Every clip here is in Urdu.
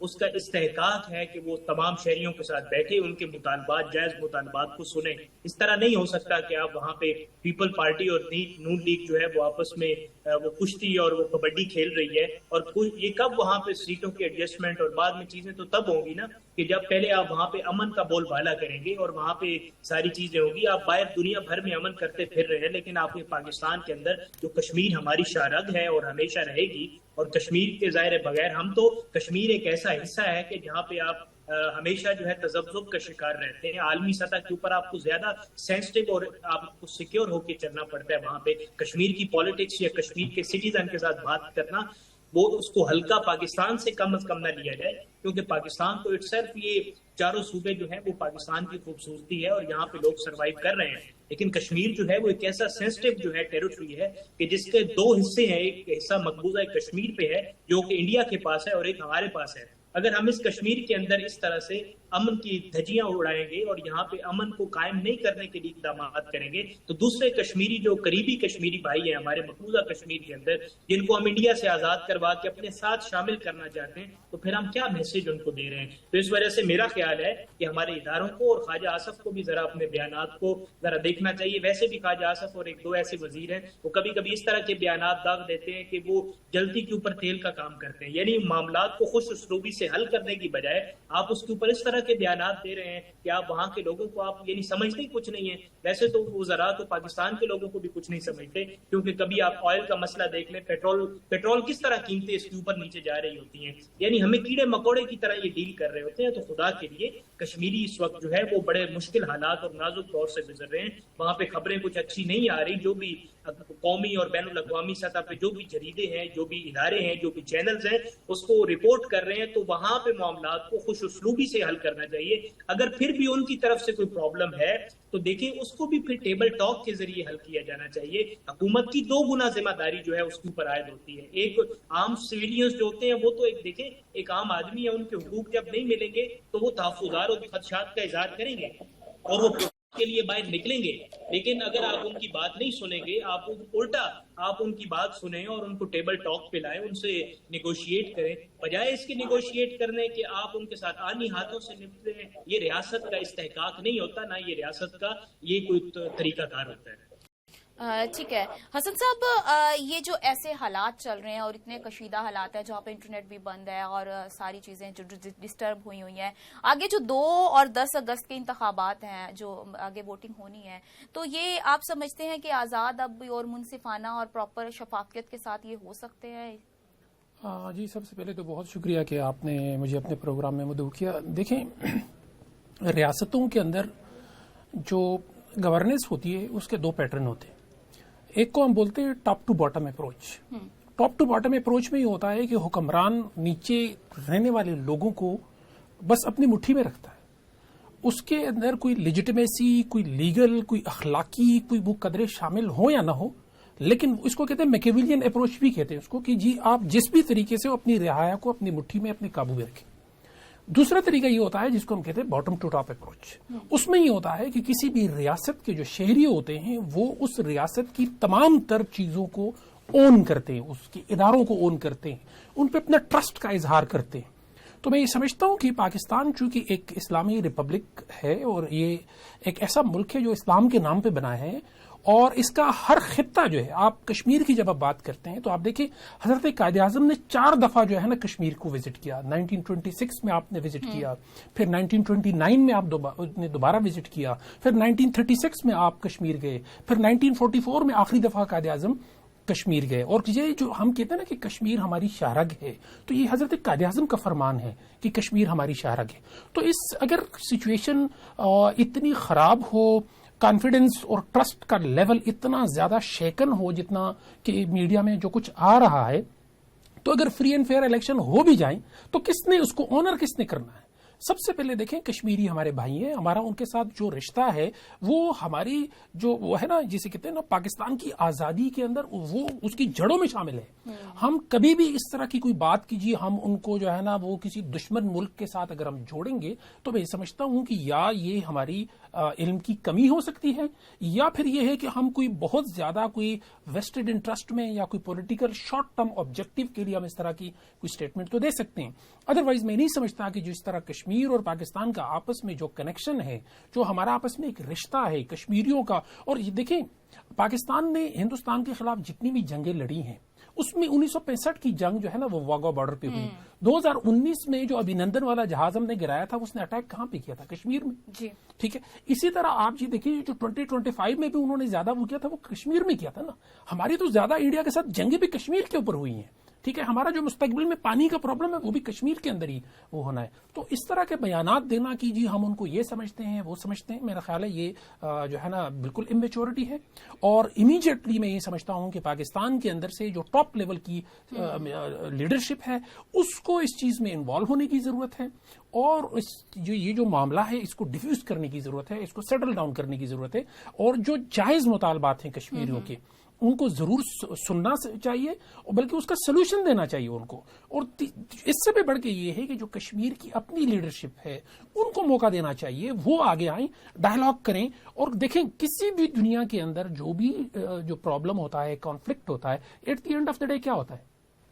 اس کا استحقاق ہے کہ وہ تمام شہریوں کے ساتھ بیٹھے، ان کے مطالبات، جائز مطالبات کو سنیں. اس طرح نہیں ہو سکتا کہ آپ وہاں پہ پیپل پارٹی اور نون لیگ جو ہے وہ آپس میں وہ کشتی اور وہ کبڈی کھیل رہی ہے، اور یہ کب وہاں پہ سیٹوں کی ایڈجسٹمنٹ اور بعد میں چیزیں تو تب ہوں گی نا کہ جب پہلے آپ وہاں پہ امن کا بول بالا کریں گے اور وہاں پہ ساری چیزیں ہوگی. آپ باہر دنیا بھر میں امن کرتے پھر رہے ہیں، لیکن آپ کے پاکستان کے اندر جو کشمیر ہماری شاہرگ ہے اور ہمیشہ رہے گی، اور کشمیر کے ظاہر بغیر ہم تو کشمیر ایک ایسا حصہ ہے کہ جہاں پہ آپ ہمیشہ جو ہے تذبذب کا شکار رہتے ہیں. عالمی سطح کے اوپر آپ کو زیادہ سینسٹیو اور آپ کو سیکیور ہو کے چلنا پڑتا ہے. وہاں پہ کشمیر کی پالیٹکس یا کشمیر کے سٹیزن کے ساتھ بات کرنا، وہ اس کو ہلکا پاکستان سے کم از کم نہ لیا جائے، کیونکہ پاکستان تو صرف یہ چاروں صوبے جو ہیں وہ پاکستان کی خوبصورتی ہے اور یہاں پہ لوگ سروائیو کر رہے ہیں. لیکن کشمیر جو ہے وہ ایک ایسا سینسٹیو جو ہے ٹیریٹری ہے کہ جس کے دو حصے ہیں. ایک حصہ مقبوضہ کشمیر پہ ہے جو کہ انڈیا کے پاس ہے، اور ایک ہمارے پاس ہے. اگر ہم اس کشمیر کے اندر اس طرح سے امن کی دھجیاں اڑائیں گے اور یہاں پہ امن کو قائم نہیں کرنے کے لیے اقدامات کریں گے، تو دوسرے کشمیری جو قریبی کشمیری بھائی ہیں ہمارے مقبوضہ کشمیر کے اندر، جن کو ہم انڈیا سے آزاد کروا کے اپنے ساتھ شامل کرنا چاہتے ہیں، تو پھر ہم کیا میسج ان کو دے رہے ہیں؟ تو اس وجہ سے میرا خیال ہے کہ ہمارے اداروں کو اور خواجہ آصف کو بھی ذرا اپنے بیانات کو ذرا دیکھنا چاہیے. ویسے بھی خواجہ آصف اور ایک دو ایسے وزیر ہیں وہ کبھی کبھی اس طرح کے بیانات داغ دیتے ہیں کہ وہ جلدی کے اوپر تیل کا کام کرتے ہیں. یعنی معاملات کو خوش اسلوبی سے حل کرنے کی بجائے آپ اس کے اوپر اس طرح کے بیانات دے رہے ہیں کہ آپ وہاں کے لوگوں کو آپ یعنی سمجھتے ہی کچھ نہیں ہے. ویسے تو وہ ذرا تو پاکستان کے لوگوں کو بھی کچھ نہیں سمجھتے، کیونکہ کبھی آپ آئل کا مسئلہ دیکھ لیں، پیٹرول کس طرح قیمتیں اس کے اوپر نیچے جا رہی ہوتی ہیں. یعنی ہمیں کیڑے مکوڑے کی طرح یہ ڈیل کر رہے ہوتے ہیں. تو خدا کے لیے کشمیری اس وقت جو ہے وہ بڑے مشکل حالات اور نازک دور سے گزر رہے ہیں. وہاں پہ خبریں کچھ اچھی نہیں آ رہی. جو بھی قومی اور بین الاقوامی سطح پہ جو بھی جریدے ہیں، جو بھی ادارے ہیں، جو بھی چینلز ہیں، اس کو رپورٹ کر رہے ہیں، تو وہاں پہ معاملات کو خوش اسلوبی سے حل کرنا چاہیے. اگر پھر بھی ان کی طرف سے کوئی پرابلم ہے تو دیکھیں اس کو بھی پھر ٹیبل ٹاک کے ذریعے حل کیا جانا چاہیے. حکومت کی دو گنا ذمہ داری جو ہے اس کے اوپر عائد ہوتی ہے. ایک عام سویلینز جو ہوتے ہیں وہ تو ایک دیکھیں ایک عام آدمی ہے، ان کے حقوق جب نہیں ملیں گے تو وہ تحفظات اور خدشات کا اظہار کریں گے اور وہ کے لیے باہر نکلیں گے. لیکن اگر آپ ان کی بات نہیں سنیں گے، آپ الٹا آپ ان کی بات سنیں اور ان کو ٹیبل ٹاک پہ لائیں، ان سے نیگوشیٹ کریں، بجائے اس کے نیگوشیٹ کرنے کہ آپ ان کے ساتھ آنی ہاتھوں سے نپٹیں. یہ ریاست کا استحقاق نہیں ہوتا، نہ یہ ریاست کا یہ کوئی طریقہ کار ہوتا ہے. ٹھیک ہے حسن صاحب، یہ جو ایسے حالات چل رہے ہیں اور اتنے کشیدہ حالات ہیں جہاں پہ انٹرنیٹ بھی بند ہے اور ساری چیزیں جو ڈسٹرب ہوئی ہیں، آگے جو 2 اور 10 اگست کے انتخابات ہیں جو آگے ووٹنگ ہونی ہے، تو یہ آپ سمجھتے ہیں کہ آزاد اب اور منصفانہ اور پراپر شفافیت کے ساتھ یہ ہو سکتے ہیں؟ جی، سب سے پہلے تو بہت شکریہ کہ آپ نے مجھے اپنے پروگرام میں مدعو کیا. دیکھیں، ریاستوں کے اندر جو گورننس ہوتی ہے اس کے 2 پیٹرن ہوتے ہیں. ایک کو ہم بولتے ہیں top to bottom approach. Top to bottom approach میں یہ ہوتا ہے کہ حکمران نیچے رہنے والے لوگوں کو بس اپنی مٹھی میں رکھتا ہے. اس کے اندر کوئی لیجیٹمیسی، کوئی لیگل، کوئی اخلاقی کوئی وہ قدرے شامل ہو یا نہ ہو، لیکن اس کو کہتے ہیں میکیویلین اپروچ بھی کہتے ہیں اس کو، کہ جی آپ جس بھی طریقے سے اپنی رعایا کو اپنی مٹھی میں اپنے قابو میں رکھیں. دوسرا طریقہ یہ ہوتا ہے جس کو ہم کہتے ہیں باٹم ٹو ٹاپ اپروچ. اس میں یہ ہوتا ہے کہ کسی بھی ریاست کے جو شہری ہوتے ہیں وہ اس ریاست کی تمام تر چیزوں کو اون کرتے ہیں، اس کے اداروں کو اون کرتے ہیں، ان پہ اپنا ٹرسٹ کا اظہار کرتے ہیں. تو میں یہ سمجھتا ہوں کہ پاکستان چونکہ ایک اسلامی ریپبلک ہے اور یہ ایک ایسا ملک ہے جو اسلام کے نام پہ بنا ہے، اور اس کا ہر خطہ جو ہے، آپ کشمیر کی جب آپ بات کرتے ہیں تو آپ دیکھیں حضرت قائد اعظم نے 4 دفعہ جو ہے نا کشمیر کو وزٹ کیا. 1926 میں آپ نے وزٹ کیا، پھر 1929 میں آپ نے دوبارہ وزٹ کیا، پھر 1936 میں آپ کشمیر گئے، پھر 1944 میں آخری دفعہ قائد اعظم کشمیر گئے. اور یہ جو ہم کہتے ہیں نا کہ کشمیر ہماری شاہرگ ہے، تو یہ حضرت قائد اعظم کا فرمان ہے کہ کشمیر ہماری شاہرگ ہے. تو اس اگر سچویشن اتنی خراب ہو، کانفیڈنس اور ٹرسٹ کا لیول اتنا زیادہ شیکن ہو جتنا کہ میڈیا میں جو کچھ آ رہا ہے، تو اگر فری اینڈ فیئر الیکشن ہو بھی جائیں تو کس نے اس کو آنر کس نے کرنا ہے؟ سب سے پہلے دیکھیں کشمیری ہمارے بھائی ہیں, ہمارا ان کے ساتھ جو رشتہ ہے وہ ہماری جو وہ ہے نا جسے کہتے ہیں نا پاکستان کی آزادی کے اندر وہ اس کی جڑوں میں شامل ہے. ہم کبھی بھی اس طرح کی کوئی بات کیجیے ہم ان کو جو ہے نا وہ کسی دشمن ملک کے ساتھ اگر ہم جوڑیں گے تو میں سمجھتا ہوں کہ یا یہ ہماری علم کی کمی ہو سکتی ہے یا پھر یہ ہے کہ ہم کوئی بہت زیادہ کوئی ویسٹڈ انٹرسٹ میں یا کوئی پولیٹیکل شارٹ ٹرم آبجیکٹو کے لیے ہم اس طرح کی کوئی اسٹیٹمنٹ تو دے سکتے ہیں. ادروائز میں نہیں سمجھتا کہ جس طرح کشمیر اور پاکستان کا آپس میں جو کنیکشن ہے, جو ہمارا آپس میں ایک رشتہ ہے کشمیریوں کا, اور یہ دیکھیں پاکستان نے ہندوستان کے خلاف جتنی بھی جنگیں لڑی ہیں اس میں 1965 کی جنگ جو ہے نا وہ واگا بارڈر پہ ہوئی. 2019 میں جو ابھینندن والا جہاز ہم نے گرایا تھا اس نے اٹیک کہاں پہ کیا تھا؟ کشمیر میں. جی ٹھیک ہے. اسی طرح آپ جی دیکھیے جو 2025 میں بھی انہوں نے زیادہ وہ کیا تھا وہ کشمیر میں کیا تھا نا. ہماری تو زیادہ انڈیا کے ساتھ جنگیں بھی کشمیر کے اوپر ہوئی ہیں. ٹھیک ہے. ہمارا جو مستقبل میں پانی کا پرابلم ہے وہ بھی کشمیر کے اندر ہی وہ ہونا ہے. تو اس طرح کے بیانات دینا کہ جی ہم ان کو یہ سمجھتے ہیں وہ سمجھتے ہیں, میرا خیال ہے یہ جو ہے نا بالکل امیچورٹی ہے. اور امیڈیٹلی میں یہ سمجھتا ہوں کہ پاکستان کے اندر سے جو ٹاپ لیول کی لیڈرشپ ہے اس کو اس چیز میں انوالو ہونے کی ضرورت ہے اور یہ جو معاملہ ہے اس کو ڈیفیوز کرنے کی ضرورت ہے, اس کو سیٹل ڈاؤن کرنے کی ضرورت ہے. اور جو جائز مطالبات ہیں کشمیریوں کے ان کو ضرور سننا چاہیے اور بلکہ اس کا سلوشن دینا چاہیے ان کو. اور اس سے بھی بڑھ کے یہ ہے کہ جو کشمیر کی اپنی لیڈرشپ ہے ان کو موقع دینا چاہیے, وہ آگے آئیں, ڈائیلاگ کریں. اور دیکھیں کسی بھی دنیا کے اندر جو بھی جو پرابلم ہوتا ہے, کانفلکٹ ہوتا ہے, at the end of the day کیا ہوتا ہے؟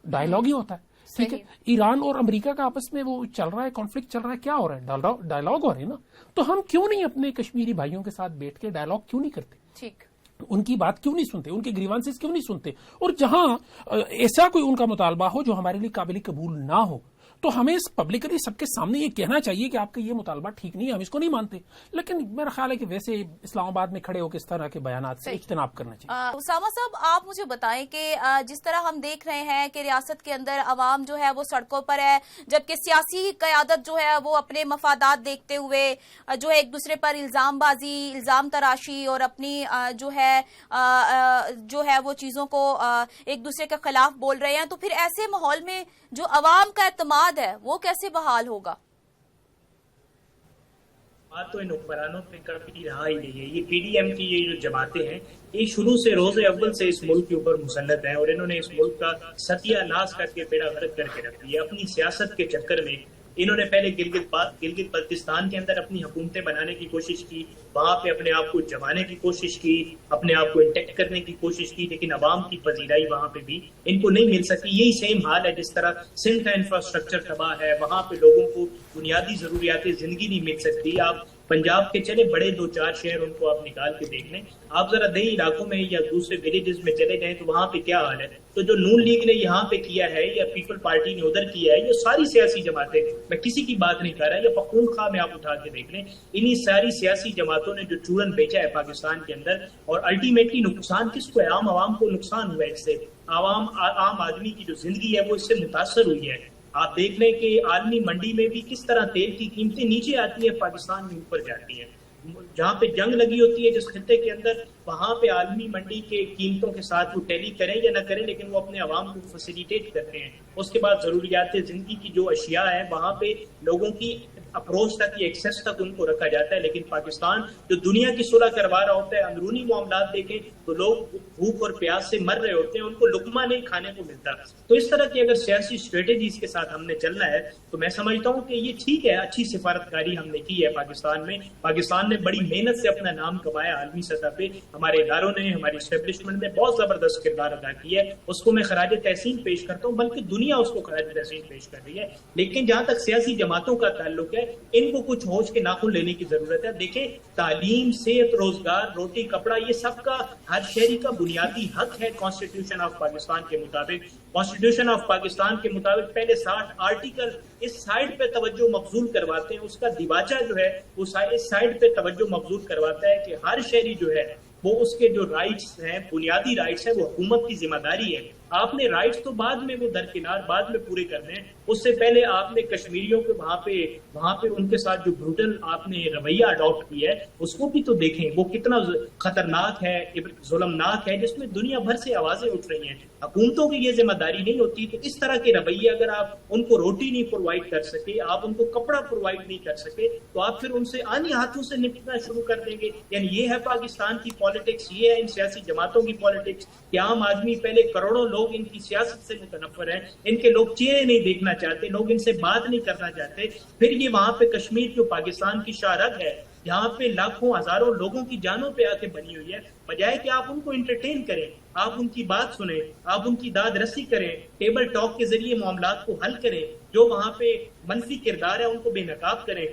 ڈائیلاگ ہی ہوتا ہے. ٹھیک ہے. ایران اور امریکہ کا آپس میں وہ چل رہا ہے, کانفلکٹ چل رہا ہے, کیا ہو رہا ہے؟ ڈائیلاگ ہو رہے ہیں نا. تو ہم کیوں نہیں اپنے کشمیری بھائیوں کے ساتھ بیٹھ کے ڈائیلاگ کیوں نہیں کرتے؟ ٹھیک, ان کی بات کیوں نہیں سنتے, ان کے گریوانسز کیوں نہیں سنتے؟ اور جہاں ایسا کوئی ان کا مطالبہ ہو جو ہمارے لیے قابل قبول نہ ہو تو ہمیں پبلکلی سب کے سامنے یہ کہنا چاہیے کہ آپ کا یہ مطالبہ ٹھیک نہیں ہے, ہم اس کو نہیں مانتے. لیکن میرا خیال ہے کہ ویسے اسلام آباد میں کھڑے ہو کے اس طرح کے بیانات سے اجتناب کرنا چاہیے. اسامہ صاحب آپ مجھے بتائیں کہ جس طرح ہم دیکھ رہے ہیں کہ ریاست کے اندر عوام جو ہے وہ سڑکوں پر ہے, جبکہ سیاسی قیادت جو ہے وہ اپنے مفادات دیکھتے ہوئے جو ہے ایک دوسرے پر الزام بازی, الزام تراشی اور اپنی جو ہے وہ چیزوں کو ایک دوسرے کے خلاف بول رہے ہیں, تو پھر ایسے ماحول میں جو عوام کا اعتماد ہے وہ کیسے بحال ہوگا؟ بات تو ان حکمرانوں پہ کبھی رہا ہی نہیں ہے. یہ پی ڈی ایم کی یہ جو جماعتیں ہیں یہ شروع سے روز اول سے اس ملک کے اوپر مسلط ہیں اور انہوں نے اس ملک کا ستیہ ناش کر کے بیڑا غرق کر کے رکھ دیا. اپنی سیاست کے چکر میں انہوں نے پہلے گلگت بلتستان کے اندر اپنی حکومتیں بنانے کی کوشش کی, وہاں پہ اپنے آپ کو جمانے کی کوشش کی, اپنے آپ کو انٹیکٹ کرنے کی کوشش کی, لیکن عوام کی پذیرائی وہاں پہ بھی ان کو نہیں مل سکی. یہی سیم حال ہے جس طرح سندھ کا انفراسٹرکچر تباہ ہے, وہاں پہ لوگوں کو بنیادی ضروریات زندگی نہیں مل سکتی. آپ پنجاب کے چلے بڑے 2-4 شہر ان کو آپ نکال کے دیکھ لیں, آپ ذرا دیہی علاقوں میں یا دوسرے ولیجز میں چلے جائیں تو وہاں پہ کیا حال ہے. تو جو نون لیگ نے یہاں پہ کیا ہے یا پیپل پارٹی نے ادھر کیا ہے, یہ ساری سیاسی جماعتیں, میں کسی کی بات نہیں کر رہا, یا پختونخوا میں آپ اٹھا کے دیکھ لیں, انہی ساری سیاسی جماعتوں نے جو چورن بیچا ہے پاکستان کے اندر. اور الٹیمیٹلی نقصان کس کو ہے؟ عوام کو نقصان ہوا ہے اس سے. عام آدمی کی جو زندگی ہے وہ اس سے متاثر ہوئی ہے. آپ دیکھ لیں کہ عالمی منڈی میں بھی کس طرح تیل کی قیمتیں نیچے آتی ہیں, پاکستان میں اوپر جاتی ہیں. جہاں پہ جنگ لگی ہوتی ہے جس خطے کے اندر, وہاں پہ عالمی منڈی کے قیمتوں کے ساتھ وہ ٹیلی کریں یا نہ کریں لیکن وہ اپنے عوام کو فیسیلیٹیٹ کرتے ہیں. اس کے بعد ضروریات زندگی کی جو اشیاء ہیں وہاں پہ لوگوں کی اپروچ تک, یہ ایکسیس تک ان کو رکھا جاتا ہے. لیکن پاکستان جو دنیا کی صلح کروا رہا ہوتا ہے, اندرونی معاملات دیکھیں تو لوگ بھوک اور پیاس سے مر رہے ہوتے ہیں, ان کو لقمہ نہیں کھانے کو ملتا. تو اس طرح کی اگر سیاسی اسٹریٹجیز کے ساتھ ہم نے چلنا ہے تو میں سمجھتا ہوں کہ یہ ٹھیک ہے, اچھی سفارتکاری ہم نے کی ہے پاکستان میں. پاکستان نے بڑی محنت سے اپنا نام کمایا عالمی سطح پہ, ہمارے اداروں نے, ہماری اسٹیبلشمنٹ نے بہت زبردست کردار ادا کیا ہے. اس کو میں خراج تحسین پیش کرتا ہوں, بلکہ دنیا اس کو خراج تحسین پیش کر رہی ہے. لیکن جہاں تک سیاسی جماعتوں کا تعلق ہے, ان کو کچھ ہوش کے ناخن لینے کی ضرورت ہے. دیکھیں تعلیم, صحت, روزگار, روٹی, کپڑا, یہ سب کا ہر شہری کا بنیادی حق ہے کانسٹیٹیوشن آف پاکستان کے مطابق. کانسٹیٹیوشن آف پاکستان کے مطابق پہلے 60 آرٹیکل اس سائڈ پہ توجہ مبذول کرواتے ہیں, اس کا دیباچہ جو ہے وہ اس سائڈ پہ توجہ مبذول کرواتا ہے کہ ہر شہری جو ہے وہ اس کے جو رائٹس ہیں, بنیادی رائٹس ہیں, وہ حکومت کی ذمہ داری ہے آپ نے رائٹس تو بعد میں وہ درکنار بعد میں پورے کرنے ہیں، اس سے پہلے آپ نے کشمیریوں کے وہاں پہ ان کے ساتھ جو بروٹل آپ نے رویہ اڈاپٹ کیا ہے اس کو بھی تو دیکھیں، وہ کتنا خطرناک ہے، ظلمناک ہے، جس میں دنیا بھر سے آوازیں اٹھ رہی ہیں۔ حکومتوں کی یہ ذمہ داری نہیں ہوتی، تو اس طرح کے رویے اگر آپ ان کو روٹی نہیں پرووائڈ کر سکے، آپ ان کو کپڑا پرووائڈ نہیں کر سکے، تو آپ پھر ان سے آنی ہاتھوں سے نپٹنا شروع کر دیں گے۔ یعنی یہ ہے پاکستان کی پالیٹکس، یہ ہے ان سیاسی جماعتوں کی پالیٹکس کہ عام آدمی پہلے کروڑوں لوگ ان کی سیاست سے متنفر ہیں، ان کے لوگ چہرے نہیں دیکھنا چاہتے، لوگ ان سے بات نہیں کرنا چاہتے، پھر یہ وہاں پہ کشمیر جو پاکستان کی شاہرگ ہے، یہاں پہ لاکھوں ہزاروں لوگوں کی جانوں پہ آ کے بنی ہوئی ہے، بجائے کہ آپ ان کو انٹرٹین کریں، آپ ان کی بات سنیں، آپ ان کی داد رسی کریں، ٹیبل ٹاک کے ذریعے معاملات کو حل کریں، جو وہاں پہ منفی کردار ہے ان کو بے نقاب کریں،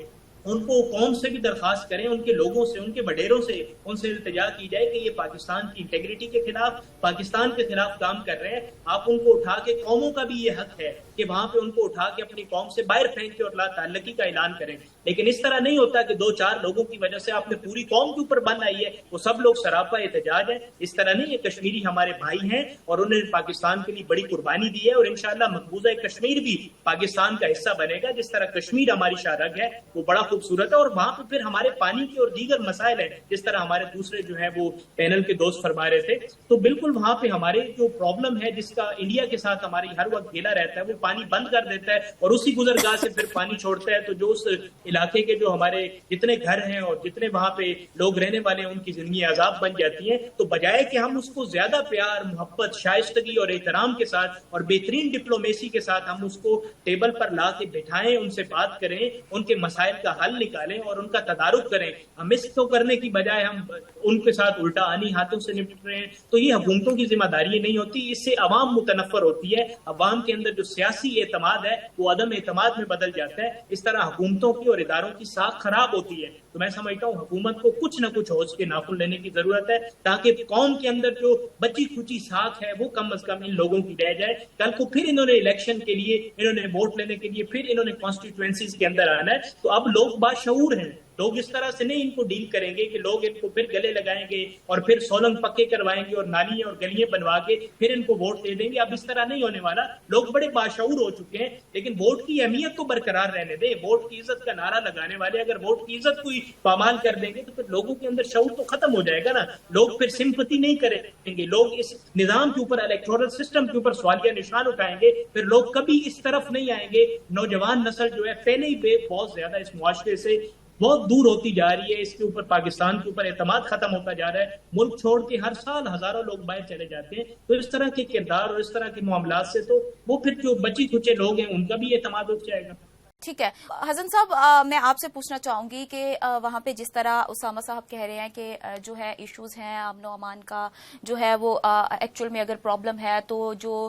ان کو قوم سے بھی درخواست کریں، ان کے لوگوں سے، ان کے وڈیروں سے ان سے التجا کی جائے کہ یہ پاکستان کی انٹیگریٹی کے خلاف، پاکستان کے خلاف کام کر رہے ہیں۔ آپ ان کو اٹھا کے، قوموں کا بھی یہ حق ہے کہ وہاں پہ ان کو اٹھا کے اپنی قوم سے باہر پھینک کے اور لا تعلقی کا اعلان کریں، لیکن اس طرح نہیں ہوتا کہ 2-4 لوگوں کی وجہ سے آپ نے پوری قوم کے اوپر بن آئی ہے، وہ سب لوگ سراپا احتجاج ہے۔ اس طرح نہیں، یہ کشمیری ہمارے بھائی ہیں اور انہوں نے پاکستان کے لیے بڑی قربانی دی ہے، اور انشاءاللہ مقبوضہ کشمیر بھی پاکستان کا حصہ بنے گا، جس طرح کشمیر ہماری شاہرگ ہے وہ بڑا خوبصورت ہے، اور وہاں پہ پھر ہمارے پانی کے اور دیگر مسائل ہیں، جس طرح ہمارے دوسرے جو ہیں وہ پینل کے دوست فرما رہے تھے، تو بالکل وہاں پہ ہمارے جو پرابلم ہے جس کا انڈیا کے ساتھ ہماری ہر وقت گیلا رہتا ہے، وہ پانی بند کر دیتا ہے اور اسی گزرگاہ سے پھر پانی چھوڑتا ہے، تو جو اس علاقے کے جو ہمارے جتنے گھر ہیں اور جتنے وہاں پہ لوگ رہنے والے ہیں ان کی زندگی عذاب بن جاتی ہیں۔ تو بجائے کہ ہم اس کو زیادہ پیار، محبت، شائستگی اور احترام کے ساتھ اور بہترین ڈپلومیسی کے ساتھ ہم اس کو ٹیبل پر لا کے بٹھائیں، ان سے بات کریں، ان کے مسائل کا حل نکالیں اور ان کا تدارک کریں، ہم اس کو کرنے کی بجائے ہم ان کے ساتھ الٹا آنی ہاتھوں سے نپٹ رہے ہیں، تو یہ حکومتوں کی ذمہ داری نہیں ہوتی، اس سے عوام متنفر ہوتی ہے، عوام کے اندر جو سیاسی اعتماد ہے وہ عدم اعتماد میں بدل جاتا ہے، اس طرح حکومتوں کی اور اداروں کی ساکھ خراب ہوتی ہے۔ تو میں سمجھتا ہوں حکومت کو کچھ نہ کچھ ہوش کے ناخن لینے کی ضرورت ہے، تاکہ قوم کے اندر جو بچی کھچی ساکھ ہے وہ کم از کم ان لوگوں کی رہ جائے۔ کل کو پھر انہوں نے الیکشن کے لیے، انہوں نے ووٹ لینے کے لیے پھر انہوں نے کانسٹیٹوئنسیز کے اندر آنا ہے، تو اب لوگ باشعور ہیں، لوگ اس طرح سے نہیں ان کو ڈیل کریں گے کہ لوگ ان کو پھر گلے لگائیں گے اور پھر سولنگ پکے کروائیں گے اور نالیاں اور گلیاں بنوا کے پھر ان کو ووٹ دے دیں گے۔ اب اس طرح نہیں ہونے والا، لوگ بڑے باشعور ہو چکے ہیں، لیکن ووٹ کی اہمیت کو برقرار رہنے دیں، ووٹ کی عزت کا نعرہ لگانے والے اگر ووٹ کی عزت کو پامال کر دیں گے تو پھر لوگوں کے اندر شعور تو ختم ہو جائے گا نا، لوگ پھر سمپتی نہیں کریں گے، لوگ اس نظام کے اوپر، الیکٹورل سسٹم کے اوپر سوالیہ نشان اٹھائیں گے، پھر لوگ کبھی اس طرف نہیں آئیں گے۔ نوجوان نسل جو ہے پہلے ہی بہت زیادہ اس معاشرے سے بہت دور ہوتی جا رہی ہے، اس کے اوپر پاکستان کے اوپر اعتماد ختم ہوتا جا رہا ہے، ملک چھوڑ کے ہر سال ہزاروں لوگ باہر چلے جاتے ہیں، تو اس طرح کے کردار اور اس طرح کے معاملات سے تو وہ پھر جو بچی کچے لوگ ہیں ان کا بھی اعتماد اٹھ جائے گا۔ ٹھیک ہے حسن صاحب، میں آپ سے پوچھنا چاہوں گی کہ وہاں پہ جس طرح اسامہ صاحب کہہ رہے ہیں کہ جو ہے ایشوز ہیں امن و امان کا جو ہے وہ ایکچوئل میں اگر پرابلم ہے تو جو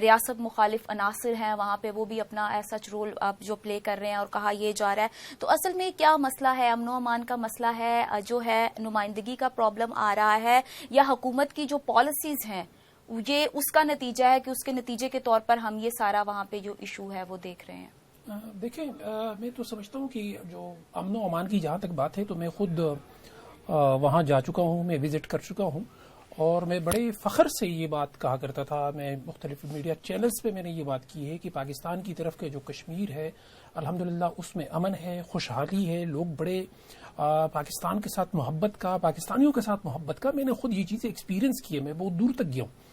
ریاست مخالف عناصر ہیں وہاں پہ وہ بھی اپنا سچ رول جو پلے کر رہے ہیں اور کہا یہ جا رہا ہے، تو اصل میں کیا مسئلہ ہے؟ امن و امان کا مسئلہ ہے، جو ہے نمائندگی کا پرابلم آ رہا ہے، یا حکومت کی جو پالیسیز ہیں یہ اس کا نتیجہ ہے کہ اس کے نتیجے کے طور پر ہم یہ سارا وہاں پہ جو ایشو ہے وہ دیکھ رہے ہیں؟ دیکھیں، میں تو سمجھتا ہوں کہ جو امن و امان کی جہاں تک بات ہے تو میں خود وہاں جا چکا ہوں، میں وزٹ کر چکا ہوں، اور میں بڑے فخر سے یہ بات کہا کرتا تھا، میں مختلف میڈیا چینلز پہ میں نے یہ بات کی ہے کہ پاکستان کی طرف کے جو کشمیر ہے الحمدللہ اس میں امن ہے، خوشحالی ہے، لوگ بڑے پاکستان کے ساتھ محبت کا، پاکستانیوں کے ساتھ محبت کا، میں نے خود یہ چیزیں ایکسپیرینس کی ہے، میں بہت دور تک گیا ہوں۔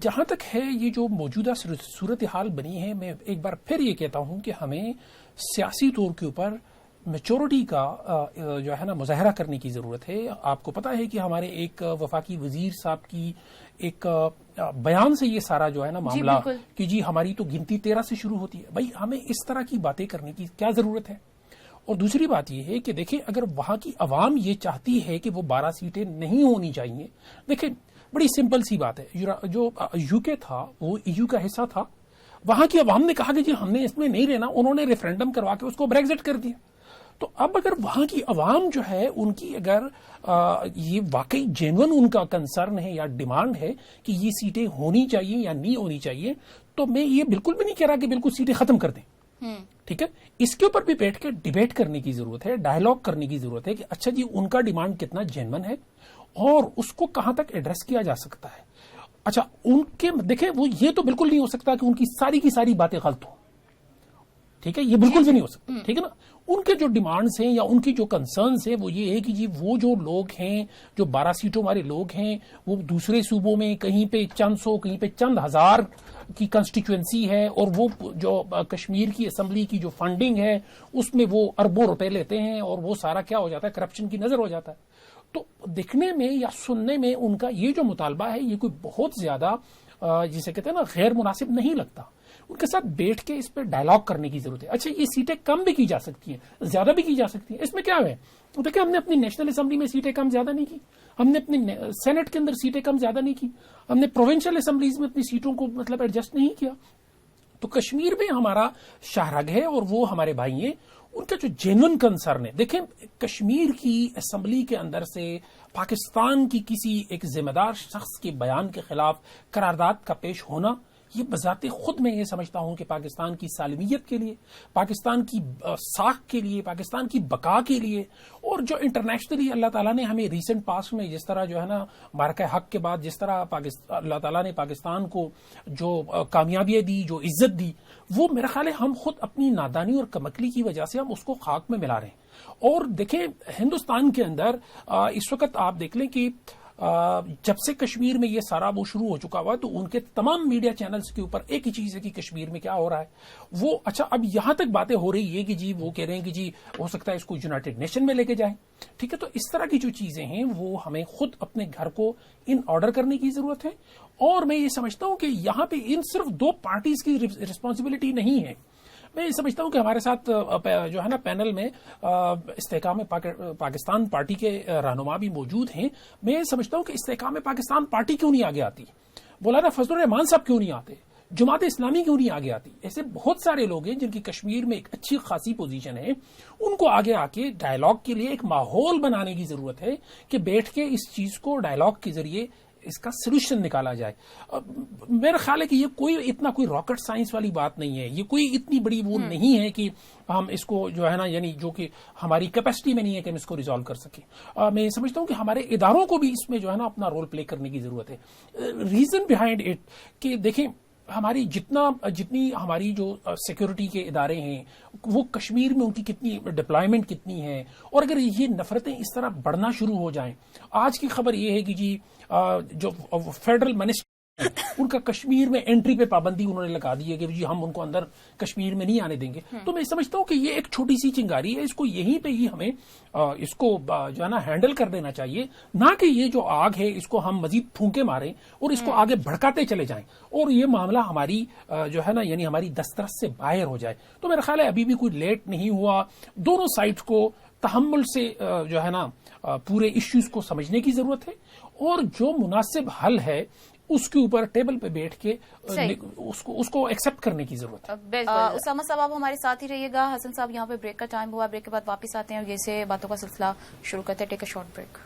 جہاں تک ہے یہ جو موجودہ صورتحال بنی ہے، میں ایک بار پھر یہ کہتا ہوں کہ ہمیں سیاسی طور کے اوپر میچورٹی کا جو ہے نا مظاہرہ کرنے کی ضرورت ہے۔ آپ کو پتا ہے کہ ہمارے ایک وفاقی وزیر صاحب کی ایک بیان سے یہ سارا جو ہے نا معاملہ کہ جی ہماری تو گنتی 13 سے شروع ہوتی ہے، بھائی ہمیں اس طرح کی باتیں کرنے کی کیا ضرورت ہے؟ اور دوسری بات یہ ہے کہ دیکھیں اگر وہاں کی عوام یہ چاہتی ہے کہ وہ 12 سیٹیں نہیں ہونی چاہیے، دیکھیں بڑی سمپل سی بات ہے، جو یو کے تھا وہ EU کا حصہ تھا، وہاں کی عوام نے کہا کہ جی ہم نے اس میں نہیں رہنا، انہوں نے ریفرینڈم کروا کے اس کو بریگزٹ کر دیا۔ تو اب اگر وہاں کی عوام جو ہے ان کی اگر یہ واقعی جینون ان کا کنسرن ہے یا ڈیمانڈ ہے کہ یہ سیٹیں ہونی چاہیے یا نہیں ہونی چاہیے، تو میں یہ بالکل بھی نہیں کہہ رہا کہ بالکل سیٹیں ختم کر دیں، ٹھیک ہے، اس کے اوپر بھی بیٹھ کے ڈیبیٹ کرنے کی ضرورت ہے، ڈائیلاگ کرنے کی ضرورت ہے کہ اچھا جی ان کا ڈیمانڈ کتنا جینون ہے اور اس کو کہاں تک ایڈریس کیا جا سکتا ہے۔ اچھا ان کے دیکھیں وہ یہ تو بالکل نہیں ہو سکتا کہ ان کی ساری باتیں غلط ہوں، ٹھیک ہے، یہ بالکل بھی نہیں ہو سکتا، ٹھیک ہے نا. ان کے جو ڈیمانڈز ہیں یا ان کی جو کنسرنز ہیں وہ یہ ہے کہ جی وہ جو لوگ ہیں جو 12 سیٹوں والے لوگ ہیں وہ دوسرے صوبوں میں کہیں پہ چند سو کہیں پہ چند ہزار کی کنسٹیچوئنسی ہے، اور وہ جو کشمیر کی اسمبلی کی جو فنڈنگ ہے اس میں وہ اربوں روپے لیتے ہیں، اور وہ سارا کیا ہو جاتا ہے، کرپشن کی نظر ہو جاتا ہے. تو دیکھنے میں یا سننے میں ان کا یہ جو مطالبہ ہے یہ کوئی بہت زیادہ جسے کہتے ہیں نا غیر مناسب نہیں لگتا. ان کے ساتھ بیٹھ کے اس پہ ڈائلاگ کرنے کی ضرورت ہے. اچھا یہ سیٹیں کم بھی کی جا سکتی ہیں، زیادہ بھی کی جا سکتی ہیں، اس میں کیا ہے؟ دیکھیں ہم نے اپنی نیشنل اسمبلی میں سیٹیں کم زیادہ نہیں کی، ہم نے اپنی سینٹ کے اندر سیٹیں کم زیادہ نہیں کی، ہم نے پروونشل اسمبلیز میں اپنی سیٹوں کو مطلب ایڈجسٹ نہیں کیا. تو کشمیر میں ہمارا شاہراگ ہے اور وہ ہمارے بھائی ہیں. ان کا جو جینون کنسرن ہے، دیکھیں کشمیر کی اسمبلی کے اندر سے پاکستان کی کسی ایک ذمہ دار شخص کے بیان کے خلاف قرارداد کا پیش ہونا، یہ بذات خود میں یہ سمجھتا ہوں کہ پاکستان کی سالمیت کے لیے، پاکستان کی ساکھ کے لیے، پاکستان کی بقا کے لیے، اور جو انٹرنیشنلی اللہ تعالیٰ نے ہمیں ریسنٹ پاسٹ میں جس طرح جو ہے نا معرکہ حق کے بعد جس طرح اللہ تعالیٰ نے پاکستان کو جو کامیابیاں دی، جو عزت دی، وہ میرا خیال ہے ہم خود اپنی نادانی اور کمکلی کی وجہ سے ہم اس کو خاک میں ملا رہے ہیں. اور دیکھیں ہندوستان کے اندر اس وقت آپ دیکھ لیں کہ جب سے کشمیر میں یہ سارا وہ شروع ہو چکا ہوا تو ان کے تمام میڈیا چینلز کے اوپر ایک ہی چیز ہے کہ کشمیر میں کیا ہو رہا ہے وہ. اچھا اب یہاں تک باتیں ہو رہی ہے کہ جی وہ کہہ رہے ہیں کہ جی ہو سکتا ہے اس کو یونائٹڈ نیشن میں لے کے جائیں، ٹھیک ہے. تو اس طرح کی جو چیزیں ہیں وہ ہمیں خود اپنے گھر کو ان آرڈر کرنے کی ضرورت ہے. اور میں یہ سمجھتا ہوں کہ یہاں پہ ان صرف دو پارٹیز کی رسپانسبلٹی نہیں ہے. میں یہ سمجھتا ہوں کہ ہمارے ساتھ جو ہے نا پینل میں استحکام پاکستان پارٹی کے رہنما بھی موجود ہیں. میں یہ سمجھتا ہوں کہ استحکام پاکستان پارٹی کیوں نہیں آگے آتی، مولانا فضل الرحمان صاحب کیوں نہیں آتے، جماعت اسلامی کیوں نہیں آگے آتی. ایسے بہت سارے لوگ ہیں جن کی کشمیر میں ایک اچھی خاصی پوزیشن ہے. ان کو آگے آ کے ڈائلاگ کے لیے ایک ماحول بنانے کی ضرورت ہے کہ بیٹھ کے اس چیز کو ڈائلاگ کے ذریعے اس کا سولوشن نکالا جائے. میرا خیال ہے کہ یہ کوئی اتنا کوئی راکٹ سائنس والی بات نہیں ہے، یہ کوئی اتنی بڑی وہ نہیں ہے کہ ہم اس کو جو ہے نا یعنی جو کہ ہماری کیپیسٹی میں نہیں ہے کہ ہم اس کو ریزالو کر سکیں. میں یہ سمجھتا ہوں کہ ہمارے اداروں کو بھی اس میں جو ہے نا اپنا رول پلے کرنے کی ضرورت ہے. ریزن بیہائنڈ اٹ کہ دیکھیں ہماری جتنی ہماری جو سیکورٹی کے ادارے ہیں وہ کشمیر میں ان کی کتنی ڈپلائمنٹ کتنی ہے، اور اگر یہ نفرتیں اس طرح بڑھنا شروع ہو جائیں. آج کی خبر یہ ہے کہ جی جو فیڈرل منسٹر ان کا کشمیر میں انٹری پہ پابندی انہوں نے لگا دی ہے کہ جی ہم ان کو اندر کشمیر میں نہیں آنے دیں گے. تو میں سمجھتا ہوں کہ یہ ایک چھوٹی سی چنگاری ہے، اس کو یہیں پہ ہی ہمیں اس کو جو ہے نا ہینڈل کر دینا چاہیے، نہ کہ یہ جو آگ ہے اس کو ہم مزید پھونکے ماریں اور اس کو آگے بھڑکاتے چلے جائیں اور یہ معاملہ ہماری جو ہے نا یعنی ہماری دسترس سے باہر ہو جائے. تو میرا خیال ہے ابھی بھی کوئی لیٹ نہیں ہوا. دونوں سائڈ کو تحمل سے جو ہے نا پورے ایشوز کو سمجھنے کی ضرورت ہے، اور جو مناسب حل ہے اس کے اوپر ٹیبل پہ بیٹھ کے اس کو ایکسپٹ کرنے کی ضرورت ہے. اسامہ صاحب آپ ہمارے ساتھ ہی رہیے گا. حسن صاحب یہاں پہ بریک کا ٹائم ہوا، بریک کے بعد واپس آتے ہیں اور یہ سے باتوں کا سلسلہ شروع کرتے ہیں. ٹیک اے شارٹ بریک.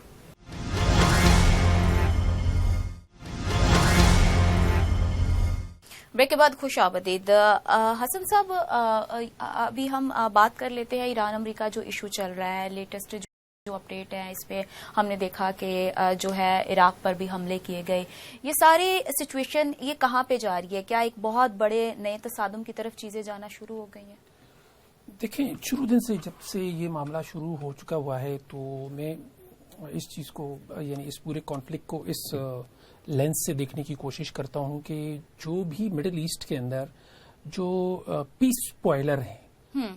بریک کے بعد خوش آمدید. حسن صاحب ابھی ہم بات کر لیتے ہیں ایران امریکہ جو ایشو چل رہا ہے، لیٹسٹ جو اپڈیٹ ہے اس پہ ہم نے دیکھا کہ جو ہے عراق پر بھی حملے کیے گئے. یہ ساری سچویشن یہ کہاں پہ جا رہی ہے؟ کیا ایک بہت بڑے نئے تصادم کی طرف چیزیں جانا شروع ہو گئی ہیں؟ دیکھیں شروع دن سے جب سے یہ معاملہ شروع ہو چکا ہوا ہے تو میں اس چیز کو یعنی اس پورے کانفلکٹ کو اس لینس سے دیکھنے کی کوشش کرتا ہوں کہ جو بھی مڈل ایسٹ کے اندر جو پیس سپوائلر ہیں،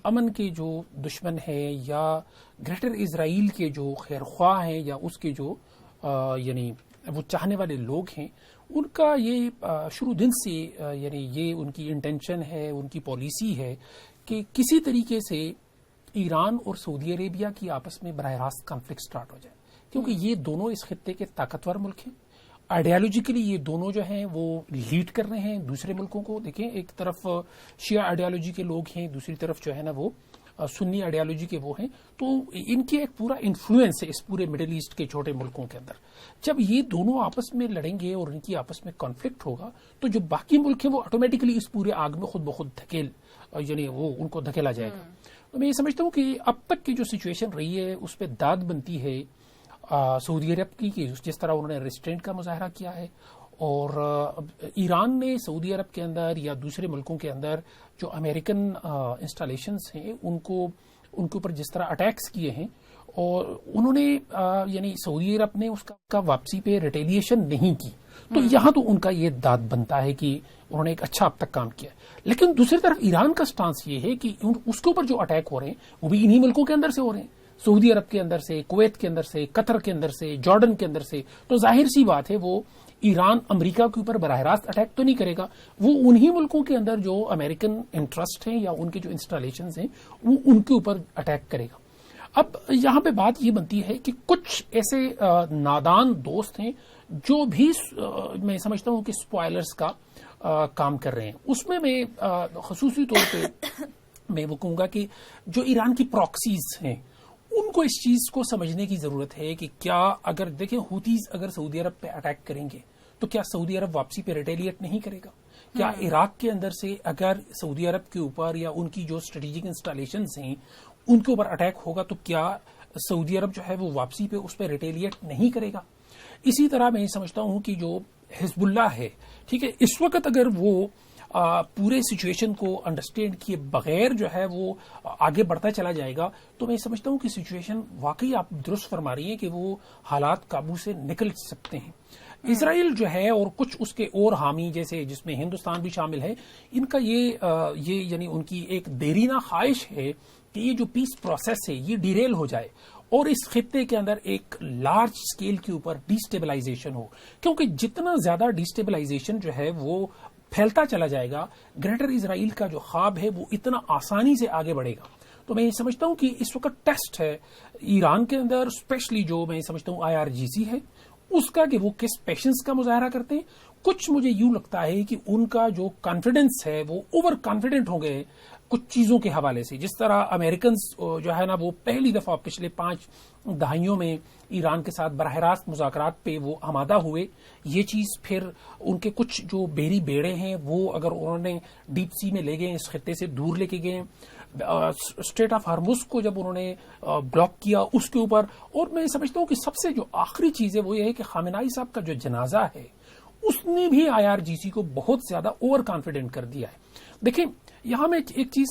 امن کے جو دشمن ہیں یا گریٹر اسرائیل کے جو خیر خواہ ہیں یا اس کے جو یعنی وہ چاہنے والے لوگ ہیں، ان کا یہ شروع دن سے یعنی یہ ان کی انٹینشن ہے، ان کی پالیسی ہے کہ کسی طریقے سے ایران اور سعودی عربیہ کی آپس میں براہ راست کانفلکٹ سٹارٹ ہو جائے، کیونکہ یہ دونوں اس خطے کے طاقتور ملک ہیں. آئیڈیالوجیکلی یہ دونوں جو ہیں وہ لیڈ کر رہے ہیں دوسرے ملکوں کو. دیکھیں ایک طرف شیعہ آئیڈیالوجی کے لوگ ہیں، دوسری طرف جو ہے نا وہ سنی آئیڈیالوجی کے وہ ہیں. تو ان کی ایک پورا انفلوئنس ہے اس پورے مڈل ایسٹ کے چھوٹے ملکوں کے اندر. جب یہ دونوں آپس میں لڑیں گے اور ان کی آپس میں کانفلکٹ ہوگا تو جو باقی ملک ہیں وہ آٹومیٹکلی اس پورے آگ میں خود بخود یعنی وہ ان کو دھکیلا جائے گا. تو میں یہ سمجھتا ہوں کہ اب تک کی جو سچویشن رہی ہے اس پہ داد بنتی ہے سعودی عرب کی کہ جس طرح انہوں نے ریسٹرینٹ کا مظاہرہ کیا ہے اور ایران نے سعودی عرب کے اندر یا دوسرے ملکوں کے اندر جو امریکن انسٹالیشنز ہیں ان کے اوپر جس طرح اٹیکس کیے ہیں، اور انہوں نے یعنی سعودی عرب نے اس کا واپسی پہ ریٹیلیشن نہیں کی، تو یہاں تو ان کا یہ داد بنتا ہے کہ انہوں نے ایک اچھا اب تک کام کیا. لیکن دوسری طرف ایران کا سٹانس یہ ہے کہ اس کے اوپر جو اٹیک ہو رہے ہیں وہ بھی انہی ملکوں کے اندر سے ہو رہے ہیں، سعودی عرب کے اندر سے، کویت کے اندر سے، قطر کے اندر سے، جارڈن کے اندر سے. تو ظاہر سی بات ہے وہ ایران امریکہ کے اوپر براہ راست اٹیک تو نہیں کرے گا، وہ انہی ملکوں کے اندر جو امریکن انٹرسٹ ہیں یا ان کے جو انسٹالیشنز ہیں وہ ان کے اوپر اٹیک کرے گا. اب یہاں پہ بات یہ بنتی ہے کہ کچھ ایسے نادان دوست ہیں جو بھی میں سمجھتا ہوں کہ اسپوائلرز کا کام کر رہے ہیں. اس میں خصوصی طور پہ میں وہ کہوں گا کہ جو ایران کی پراکسیز ہیں ان کو اس چیز کو سمجھنے کی ضرورت ہے کہ کیا اگر دیکھیں ہوتیز اگر سعودی عرب پہ اٹیک کریں گے تو کیا سعودی عرب واپسی پہ ریٹیلیٹ نہیں کرے گا؟ کیا عراق کے اندر سے اگر سعودی عرب کے اوپر یا ان کی جو اسٹریٹجک انسٹالیشنز ہیں ان کے اوپر اٹیک ہوگا تو کیا سعودی عرب جو ہے وہ واپسی پہ اس پہ ریٹیلیٹ نہیں کرے گا؟ اسی طرح میں سمجھتا ہوں کہ جو حزب اللہ ہے، ٹھیک ہے، اس وقت اگر وہ پورے سچویشن کو انڈرسٹینڈ کیے بغیر جو ہے وہ آگے بڑھتا چلا جائے گا تو میں سمجھتا ہوں کہ سچویشن واقعی آپ درست فرما رہی ہیں کہ وہ حالات قابو سے نکل سکتے ہیں. اسرائیل جو ہے اور کچھ اس کے اور حامی جیسے جس میں ہندوستان بھی شامل ہے، ان کا یہ یعنی ان کی ایک دیرینہ خواہش ہے کہ یہ جو پیس پروسیس ہے یہ ڈیریل ہو جائے اور اس خطے کے اندر ایک لارج سکیل کے اوپر ڈیسٹیبلائزیشن ہو، کیونکہ جتنا زیادہ ڈیسٹیبلائزیشن جو ہے وہ پھیلتا چلا جائے گا، گریٹر اسرائیل کا جو خواب ہے وہ اتنا آسانی سے آگے بڑھے گا. تو میں یہ سمجھتا ہوں کہ اس وقت ٹیسٹ ہے ایران کے اندر، اسپیشلی جو میں سمجھتا ہوں IRGC ہے اس کا کہ وہ کس پیشنس کا مظاہرہ کرتے ہیں. کچھ مجھے یوں لگتا ہے کہ ان کا جو کانفیڈنس ہے وہ اوور کانفیڈنٹ ہو گئے کچھ چیزوں کے حوالے سے. جس طرح امریکنز جو ہے نا وہ پہلی دفعہ پچھلے 5 دہائیوں میں ایران کے ساتھ براہ راست مذاکرات پہ وہ آمادہ ہوئے، یہ چیز پھر ان کے کچھ جو بیری بیڑے ہیں وہ اگر انہوں نے ڈیپ سی میں لے گئے، اس خطے سے دور لے کے گئے، اسٹریٹ آف ہارمز کو جب انہوں نے بلاک کیا اس کے اوپر. اور میں سمجھتا ہوں کہ سب سے جو آخری چیز ہے وہ یہ ہے کہ خامنائی صاحب کا جو جنازہ ہے اس نے بھی IRGC کو بہت زیادہ اوور کانفیڈنٹ کر دیا ہے. دیکھیں یہاں میں ایک چیز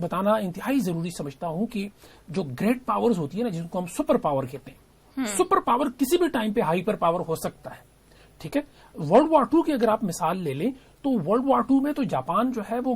بتانا انتہائی ضروری سمجھتا ہوں کہ جو گریٹ پاورز ہوتی ہے نا، جن کو ہم سپر پاور کہتے ہیں، سپر پاور کسی بھی ٹائم پہ ہائپر پاور ہو سکتا ہے. ٹھیک ہے، ورلڈ وار 2 کی اگر آپ مثال لے لیں تو ورلڈ وار 2 میں تو جاپان جو ہے وہ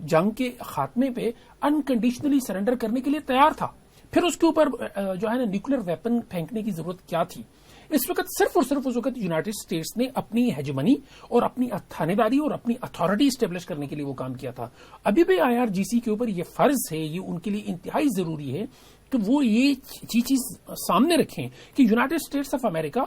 جنگ کے خاتمے پہ انکنڈیشنلی سرنڈر کرنے کے لیے تیار تھا. پھر اس کے اوپر جو ہے نا نیوکلیر ویپن پھینکنے کی ضرورت کیا تھی؟ اس وقت صرف اور صرف اس وقت یونائٹڈ اسٹیٹس نے اپنی ہیجمنی اور اپنی تھانے داری اور اپنی اتھارٹی اسٹیبلش کرنے کے لیے وہ کام کیا تھا. ابھی بھی IRGC کے اوپر یہ فرض ہے، یہ ان کے لیے انتہائی ضروری ہے کہ وہ یہ چیز سامنے رکھیں کہ یونائٹڈ اسٹیٹس آف امریکہ،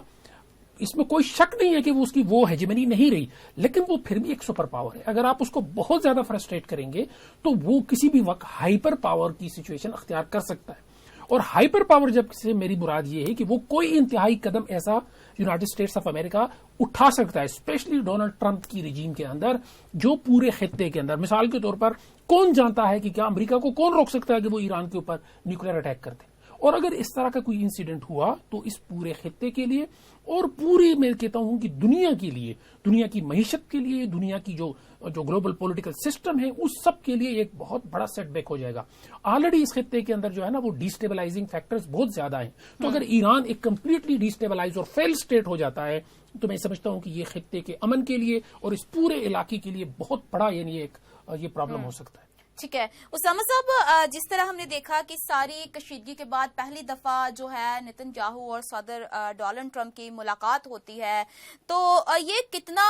اس میں کوئی شک نہیں ہے کہ وہ اس کی وہ ہیجمنی نہیں رہی، لیکن وہ پھر بھی ایک سپر پاور ہے. اگر آپ اس کو بہت زیادہ فرسٹریٹ کریں گے تو وہ کسی بھی وقت ہائپر پاور کی سچویشن اختیار کر سکتا ہے. اور ہائپر پاور جب سے میری مراد یہ ہے کہ وہ کوئی انتہائی قدم ایسا یونائٹڈ اسٹیٹس آف امریکہ اٹھا سکتا ہے، اسپیشلی ڈونلڈ ٹرمپ کی رجیم کے اندر، جو پورے خطے کے اندر، مثال کے طور پر کون جانتا ہے کہ کیا امریکہ کو کون روک سکتا ہے کہ وہ ایران کے اوپر نیوکلیر اٹیک کرتے. اور اگر اس طرح کا کوئی انسیڈنٹ ہوا تو اس پورے خطے کے لیے اور پوری میں کہتا ہوں کہ دنیا کے لیے، دنیا کی معیشت کے لیے، دنیا کی جو گلوبل پولیٹیکل سسٹم ہے اس سب کے لیے ایک بہت بڑا سیٹ بیک ہو جائے گا. آلریڈی اس خطے کے اندر جو ہے نا وہ ڈیسٹیبلائزنگ فیکٹرز بہت زیادہ ہیں. تو اگر ایران ایک کمپلیٹلی ڈیسٹیبلائز اور فیل اسٹیٹ ہو جاتا ہے تو میں سمجھتا ہوں کہ یہ خطے کے امن کے لیے اور اس پورے علاقے کے لیے بہت بڑا یعنی ایک یہ پرابلم ہو سکتا ہے. ٹھیک ہے اسامہ صاحب، جس طرح ہم نے دیکھا کہ ساری کشیدگی کے بعد پہلی دفعہ جو ہے نتن یاہو اور صدر ڈونلڈ ٹرمپ کی ملاقات ہوتی ہے، تو یہ کتنا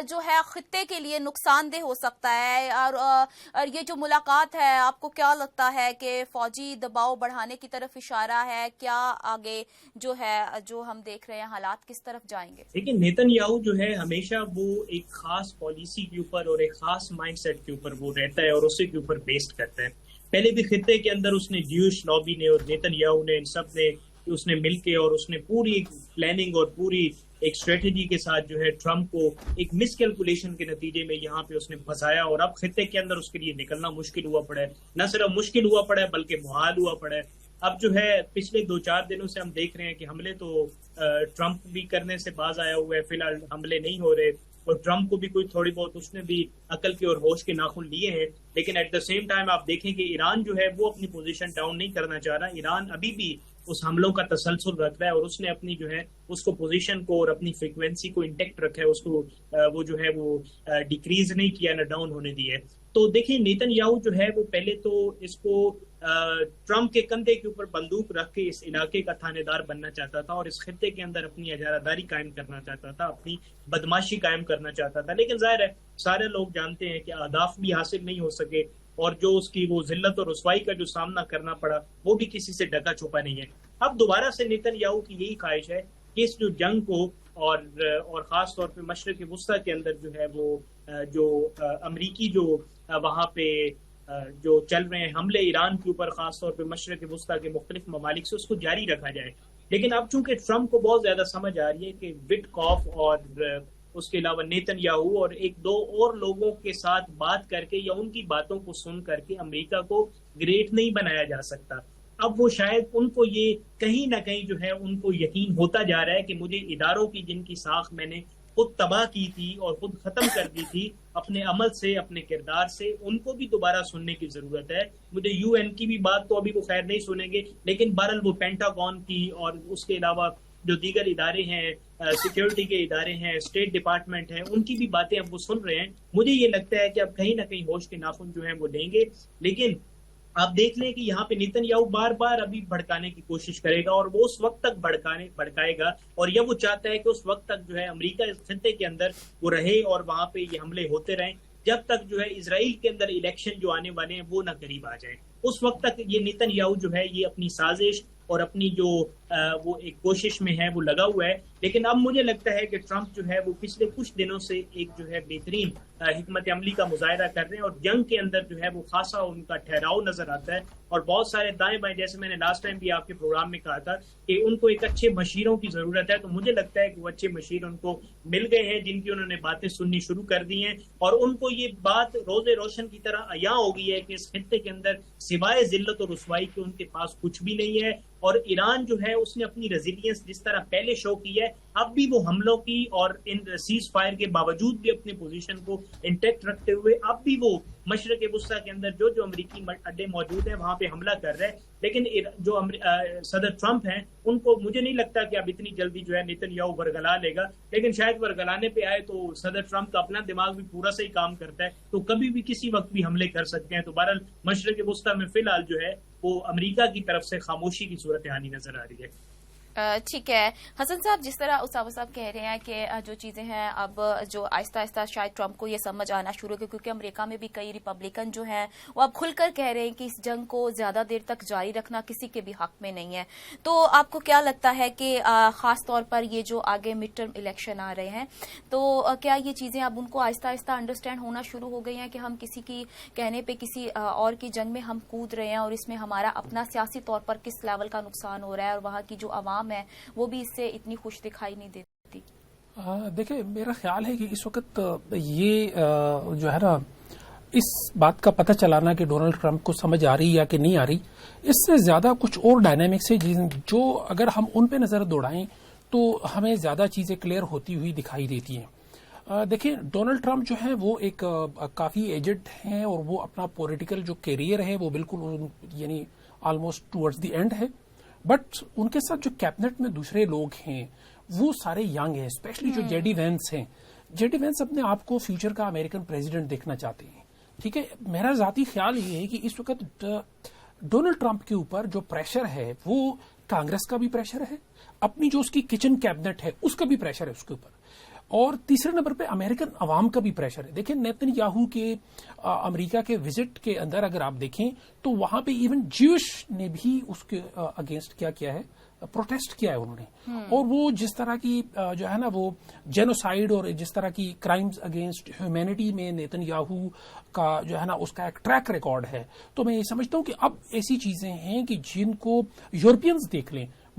جو ہے خطے کے لیے نقصان دہ ہو سکتا ہے؟ اور یہ جو ملاقات ہے آپ کو کیا لگتا ہے کہ فوجی دباؤ بڑھانے کی طرف اشارہ ہے؟ کیا آگے جو ہے جو ہم دیکھ رہے ہیں حالات کس طرف جائیں گے؟ لیکن نیتن یاہو جو ہے ہمیشہ وہ ایک خاص پالیسی کے اوپر اور ایک خاص مائنڈ سیٹ کے اوپر وہ رہتا ہے اور اسی کے اوپر بیسڈ کرتا ہے. پہلے بھی خطے کے اندر اس نے جیوش لابی نے اور نیتن یاہو نے ان سب نے اس نے مل کے اور اس نے پوری پلاننگ اور پوری ایک اسٹریٹجی کے ساتھ جو ہے ٹرمپ کو ایک مس کیلکولیشن کے نتیجے میں یہاں پہ اس نے پھنسایا اور اب خطے کے اندر اس کے لیے نکلنا مشکل ہوا پڑا ہے. نہ صرف مشکل ہوا پڑا ہے بلکہ محال ہوا پڑا ہے. اب جو ہے پچھلے 2-4 دنوں سے ہم دیکھ رہے ہیں کہ حملے تو ٹرمپ بھی کرنے سے باز آیا ہوا ہے، فی الحال حملے نہیں ہو رہے، اور ٹرمپ کو بھی کوئی تھوڑی بہت اس نے بھی عقل کے اور ہوش کے ناخن لیے ہیں، لیکن ایٹ دا سیم ٹائم آپ دیکھیں کہ ایران جو ہے وہ اپنی پوزیشن ڈاؤن نہیں کرنا چاہ رہا. ایران ابھی بھی اس حملوں کا تسلسل رکھ رہا ہے اور اس نے اپنی جو ہے اس کو پوزیشن کو اور اپنی فریکوینسی کو انٹیکٹ رکھا ہے، اس کو وہ جو ہے وہ ڈیکریز نہیں کیا، نہ ڈاؤن ہونے دی ہے. تو دیکھیں نیتن یاہو جو ہے وہ پہلے تو اس کو ٹرمپ کے کندھے کے اوپر بندوق رکھ کے اس علاقے کا تھانے دار بننا چاہتا تھا اور اس خطے کے اندر اپنی اجارہ داری قائم کرنا چاہتا تھا، اپنی بدماشی قائم کرنا چاہتا تھا. لیکن ظاہر ہے سارے لوگ جانتے ہیں کہ اہداف بھی حاصل نہیں ہو سکے اور جو اس کی وہ ذلت اور رسوائی کا جو سامنا کرنا پڑا وہ بھی کسی سے ڈکا چھپا نہیں ہے. اب دوبارہ سے نیتن یاہو کی یہی خواہش ہے کہ اس جو جنگ کو اور خاص طور پہ مشرق وسطیٰ کے اندر جو ہے وہ جو امریکی جو وہاں پہ جو چل رہے ہیں حملے ایران کے اوپر خاص طور پہ مشرق وسطیٰ کے مختلف ممالک سے، اس کو جاری رکھا جائے. لیکن اب چونکہ ٹرمپ کو بہت زیادہ سمجھ آ رہی ہے کہ وٹکاف اور اس کے علاوہ نیتن یاہو اور 1-2 اور لوگوں کے ساتھ بات کر کے یا ان کی باتوں کو سن کر کے امریکہ کو گریٹ نہیں بنایا جا سکتا. اب وہ شاید ان کو یہ کہیں نہ کہیں جو ہے ان کو یقین ہوتا جا رہا ہے کہ مجھے اداروں کی جن کی ساکھ میں نے خود تباہ کی تھی اور خود ختم کر دی تھی اپنے عمل سے، اپنے کردار سے، ان کو بھی دوبارہ سننے کی ضرورت ہے. مجھے UN کی بھی بات تو ابھی وہ خیر نہیں سنیں گے، لیکن بہرحال وہ پینٹاگون کی اور اس کے علاوہ جو دیگر ادارے ہیں، سیکیورٹی کے ادارے ہیں، اسٹیٹ ڈپارٹمنٹ ہیں، ان کی بھی باتیں اب وہ سن رہے ہیں. مجھے یہ لگتا ہے کہ اب کہیں نہ کہیں ہوش کے ناخن جو ہیں وہ لیں گے. لیکن آپ دیکھ لیں کہ یہاں پہ نیتن یاہو بار بار ابھی بھڑکانے کی کوشش کرے گا اور وہ اس وقت تک بھڑکائے گا، اور یہ وہ چاہتا ہے کہ اس وقت تک جو ہے امریکہ اس خطے کے اندر وہ رہے اور وہاں پہ یہ حملے ہوتے رہیں جب تک جو ہے اسرائیل کے اندر الیکشن جو آنے والے ہیں وہ نہ قریب آ جائیں. اس وقت تک یہ نیتن یاہو جو ہے یہ اپنی سازش اور اپنی جو وہ ایک کوشش میں ہے وہ لگا ہوا ہے. لیکن اب مجھے لگتا ہے کہ ٹرمپ جو ہے وہ پچھلے کچھ دنوں سے ایک جو ہے بہترین حکمت عملی کا مظاہرہ کر رہے ہیں اور جنگ کے اندر جو ہے وہ خاصا ان کا ٹھہراؤ نظر آتا ہے. اور بہت سارے دائیں بائیں، جیسے میں نے لاسٹ ٹائم بھی آپ کے پروگرام میں کہا تھا کہ ان کو ایک اچھے مشیروں کی ضرورت ہے، تو مجھے لگتا ہے کہ وہ اچھے مشیر ان کو مل گئے ہیں جن کی انہوں نے باتیں سننی شروع کر دی ہیں اور ان کو یہ بات روز روشن کی طرح عیاں ہو گئی ہے کہ اس خطے کے اندر سوائے ذلت اور رسوائی کے ان کے پاس کچھ بھی نہیں ہے. اور ایران جو ہے اس نے اپنی ریزیلینس جس طرح پہلے شو کی ہے اب بھی وہ حملوں کی اور ان سیز فائر کے باوجود بھی اپنی پوزیشن کو انٹیکٹ رکھتے ہوئے اب بھی وہ مشرق وسطیٰ کے اندر جو امریکی اڈے موجود ہیں وہاں پہ حملہ کر رہے ہیں. لیکن جو صدر ٹرمپ ہیں ان کو مجھے نہیں لگتا کہ اب اتنی جلدی جو ہے نیتن یاہو ورگلا لے گا، لیکن شاید ورگلانے پہ آئے تو صدر ٹرمپ کا اپنا دماغ بھی پورا صحیح کام کرتا ہے، تو کبھی بھی کسی وقت بھی حملے کر سکتے ہیں. تو بہرحال مشرق وسطیٰ میں فی الحال جو ہے وہ امریکہ کی طرف سے خاموشی کی صورتحال نظر آ رہی ہے. ٹھیک ہے حسن صاحب، جس طرح اسامہ صاحب کہہ رہے ہیں کہ جو چیزیں ہیں اب جو آہستہ آہستہ شاید ٹرمپ کو یہ سمجھ آنا شروع ہو، کیونکہ امریکہ میں بھی کئی ریپبلکن جو ہیں وہ اب کھل کر کہہ رہے ہیں کہ اس جنگ کو زیادہ دیر تک جاری رکھنا کسی کے بھی حق میں نہیں ہے. تو آپ کو کیا لگتا ہے کہ خاص طور پر یہ جو آگے مڈ ٹرم الیکشن آ رہے ہیں تو کیا یہ چیزیں اب ان کو آہستہ آہستہ انڈرسٹینڈ ہونا شروع ہو گئی ہیں کہ ہم کسی کی کہنے پہ کسی اور کی جنگ میں ہم کود رہے ہیں اور اس میں ہمارا اپنا سیاسی طور پر کس لیول کا نقصان ہو رہا ہے اور وہاں کی جو عوام ہے وہ بھی سے اتنی خوش دکھائی نہیں دیتی؟ دیکھیں میرا خیال ہے کہ اس وقت یہ جو ہے نا اس بات کا پتہ چلانا کہ ڈونلڈ ٹرمپ کو سمجھ آ رہی یا کہ نہیں آ رہی، اس سے زیادہ کچھ اور ڈائنامکس ہے جو اگر ہم ان پہ نظر دوڑائیں تو ہمیں زیادہ چیزیں کلیئر ہوتی ہوئی دکھائی دیتی ہیں. دیکھیں ڈونلڈ ٹرمپ جو ہے وہ ایک کافی ایجڈ ہیں اور وہ اپنا پولیٹیکل جو کیریئر ہے وہ بالکل یعنی آلموسٹ ٹورڈز دی اینڈ ہے، بٹ ان کے ساتھ جو کیبنٹ میں دوسرے لوگ ہیں وہ سارے ینگ ہیں، اسپیشلی جو جے ڈی وینس ہیں. جے ڈی وینس اپنے آپ کو فیوچر کا امریکن پریزیڈنٹ دیکھنا چاہتے ہیں. ٹھیک ہے، میرا ذاتی خیال یہ ہے کہ اس وقت ڈونلڈ ٹرمپ کے اوپر جو پریشر ہے وہ کانگریس کا بھی پریشر ہے، اپنی جو اس کی کچن کیبنٹ ہے اس کا بھی پریشر ہے اس کے اوپر، اور تیسرے نمبر پہ امریکن عوام کا بھی پریشر ہے. دیکھیں نیتن یاہو کے امریکہ کے وزٹ کے اندر اگر آپ دیکھیں تو وہاں پہ ایون جیوش نے بھی اس کے اگینسٹ کیا ہے، پروٹیسٹ کیا ہے انہوں نے. اور وہ جس طرح کی جو ہے نا وہ جینوسائیڈ اور جس طرح کی کرائمز اگینسٹ ہیومینٹی میں نیتن یاہو کا جو ہے نا اس کا ایک ٹریک ریکارڈ ہے. تو میں یہ سمجھتا ہوں کہ اب ایسی چیزیں ہیں کہ جن کو یورپینز دیکھ لیں،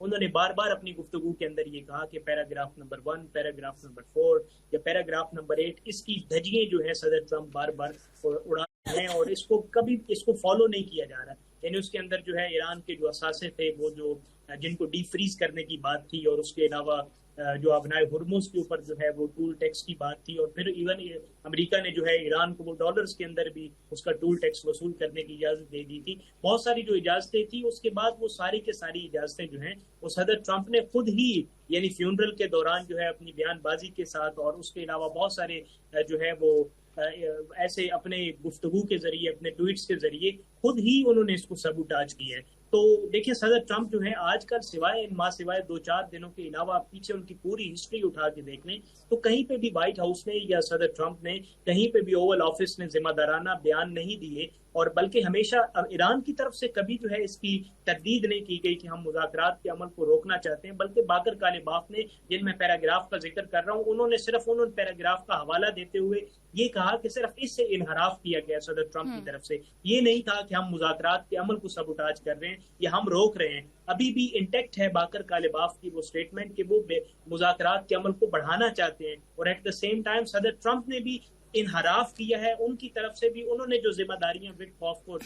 انہوں نے بار بار اپنی گفتگو کے اندر یہ کہا کہ پیراگراف نمبر 1، پیراگراف نمبر 4 یا پیراگراف نمبر 8 اس کی دھجیاں جو ہے صدر ٹرمپ بار بار اڑا رہے ہیں، اور اس کو فالو نہیں کیا جا رہا. یعنی اس کے اندر جو ہے ایران کے جو اثاثے تھے، وہ جو جن کو ڈی فریز کرنے کی بات تھی، اور اس کے علاوہ جو ابنائے ہرمز کے اوپر جو ہے وہ ٹول ٹیکس کی بات تھی، اور پھر ایون امریکہ نے جو ہے ایران کو وہ ڈالرز کے اندر بھی اس کا ٹول ٹیکس وصول کرنے کی اجازت دے دی تھی. بہت ساری جو اجازتیں تھیں، اس کے بعد وہ ساری کے ساری اجازتیں جو ہیں وہ صدر ٹرمپ نے خود ہی یعنی فیونرل کے دوران جو ہے اپنی بیان بازی کے ساتھ، اور اس کے علاوہ بہت سارے جو ہے وہ ایسے اپنے گفتگو کے ذریعے، اپنے ٹویٹس کے ذریعے خود ہی انہوں نے اس کو سبوٹاج کیا ہے. تو دیکھیں صدر ٹرمپ جو ہے آج کل سوائے 2-4 دنوں کے علاوہ آپ پیچھے ان کی پوری ہسٹری اٹھا کے دیکھ لیں تو کہیں پہ بھی وائٹ ہاؤس نے یا صدر ٹرمپ نے کہیں پہ بھی اوول آفس نے ذمہ دارانہ بیان نہیں دیے، اور بلکہ ہمیشہ ایران کی طرف سے کبھی جو ہے اس کی تردید نہیں کی گئی کہ ہم مذاکرات کے عمل کو روکنا چاہتے ہیں، بلکہ باقر کالباف نے، جن میں پیراگراف کا ذکر کر رہا ہوں، انہوں نے صرف ان پیراگراف کا حوالہ دیتے ہوئے یہ کہا کہ صرف اس سے انحراف کیا گیا صدر ٹرمپ کی طرف سے. یہ نہیں کہا کہ ہم مذاکرات کے عمل کو سبوٹاج کر رہے ہیں یا ہم روک رہے ہیں. ابھی بھی انٹیکٹ ہے باقر کالباف کی وہ اسٹیٹمنٹ کہ وہ مذاکرات کے عمل کو بڑھانا چاہتے ہیں، اور ایٹ دا سیم ٹائم صدر ٹرمپ نے بھی انحراف کیا ہے. ان کی طرف سے بھی انہوں نے جو ذمہ داریاں وٹکوف کو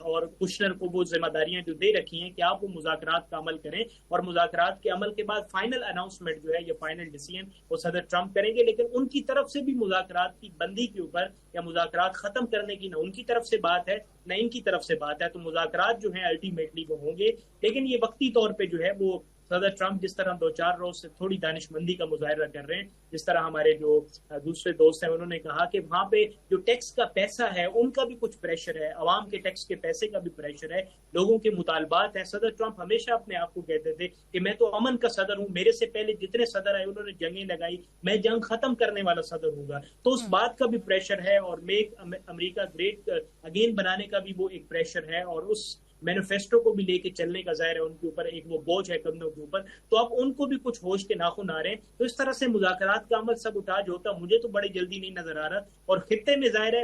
اور کشنر کو وہ ذمہ داریاں جو دے رکھی ہیں کہ آپ وہ مذاکرات کا عمل کریں، اور مذاکرات کے عمل کے بعد فائنل اناؤنسمنٹ جو ہے یا فائنل ڈیسیژن وہ صدر ٹرمپ کریں گے. لیکن ان کی طرف سے بھی مذاکرات کی بندی کے اوپر یا مذاکرات ختم کرنے کی نہ ان کی طرف سے بات ہے نہ ان کی طرف سے بات ہے. تو مذاکرات جو ہیں الٹیمیٹلی وہ ہوں گے، لیکن یہ وقتی طور پہ جو ہے وہ صدر ٹرمپ جس طرح 2-4 روز سے تھوڑی دانش مندی کا مظاہرہ کر رہے ہیں. جس طرح ہمارے جو دوسرے دوست ہیں انہوں نے کہا کہ وہاں پہ جو ٹیکس کا پیسہ ہے ان کا بھی کچھ پریشر ہے، عوام کے ٹیکس کے پیسے کا بھی پریشر ہے، لوگوں کے مطالبات ہیں. صدر ٹرمپ ہمیشہ اپنے آپ کو کہتے تھے کہ میں تو امن کا صدر ہوں، میرے سے پہلے جتنے صدر آئے انہوں نے جنگیں لگائی، میں جنگ ختم کرنے والا صدر ہوں گا. تو اس بات کا بھی پریشر ہے، اور میک امریکہ گریٹ اگین بنانے کا بھی وہ ایک پریشر ہے، اور اس مینیفیسٹو کو بھی لے کے چلنے کا ظاہر ہے ان کے اوپر ایک وہ بوجھ ہے کندھوں کے اوپر. تو اب ان کو بھی کچھ ہوش کے ناخن آ رہے ہیں. تو اس طرح سے مذاکرات کا عمل سب اٹاج ہوتا مجھے تو بڑی جلدی نہیں نظر آ رہا. اور خطے میں ظاہر ہے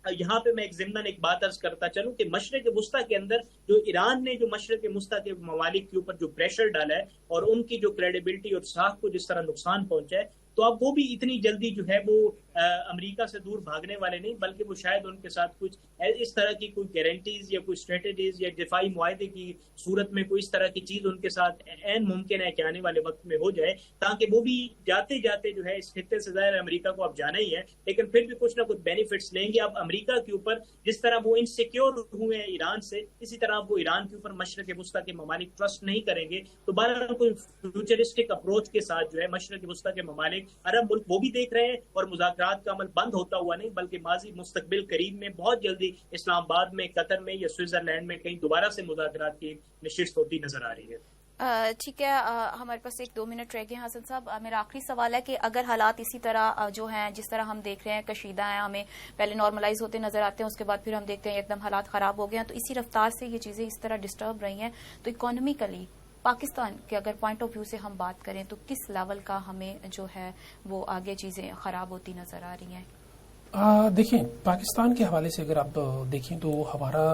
یہاں پہ میں ایک ضمن ایک بات عرض کرتا چلوں کہ مشرق وسطی کے اندر جو ایران نے جو مشرق وسطی کے ممالک کے اوپر جو پریشر ڈالا ہے اور ان کی جو کریڈیبلٹی اور ساکھ کو جس طرح نقصان پہنچا ہے، تو اب وہ بھی اتنی جلدی جو ہے وہ امریکہ سے دور بھاگنے والے نہیں، بلکہ وہ شاید ان کے ساتھ کچھ اس طرح کی کوئی گارنٹیز یا کوئی اسٹریٹجیز یا دفاعی معاہدے کی صورت میں کوئی اس طرح کی چیز ان کے ساتھ عین ممکن ہے کہ آنے والے وقت میں ہو جائے، تاکہ وہ بھی جاتے جاتے جو ہے اس خطے سے ظاہر امریکہ کو اب جانا ہی ہے، لیکن پھر بھی کچھ نہ کچھ بینیفٹس لیں گے. اب امریکہ کے اوپر جس طرح وہ انسیکیور ہوئے ہیں ایران سے، اسی طرح وہ ایران کے اوپر مشرق وسطی کے ممالک ٹرسٹ نہیں کریں گے. تو بہرحال کوئی فیوچرسٹک اپروچ کے ساتھ جو ہے مشرق وسطی کے ممالک عرب ملک وہ بھی دیکھ رہے ہیں، اور مذاکرات کا عمل بند ہوتا ہوا نہیں بلکہ ماضی مستقبل قریب میں بہت جلدی اسلام آباد میں، قطر میں یا سوئٹزرلینڈ میں کہیں دوبارہ سے مذاکرات کی نشست ہوتی نظر آ رہی ہے. ٹھیک ہے، ہمارے پاس 2 منٹ رہ گئے. حسن صاحب، میرا آخری سوال ہے کہ اگر حالات اسی طرح جو ہیں جس طرح ہم دیکھ رہے ہیں کشیدہ ہیں، ہمیں پہلے نارملائز ہوتے نظر آتے ہیں، اس کے بعد پھر ہم دیکھتے ہیں ایک دم حالات خراب ہو گئے ہیں، تو اسی رفتار سے یہ چیزیں اس طرح ڈسٹرب رہی ہیں، تو اکانومیکلی پاکستان کے اگر پوائنٹ آف ویو سے ہم بات کریں تو کس لیول کا ہمیں جو ہے وہ آگے چیزیں خراب ہوتی نظر آ رہی ہیں؟ دیکھیں، پاکستان کے حوالے سے اگر آپ دیکھیں تو ہمارا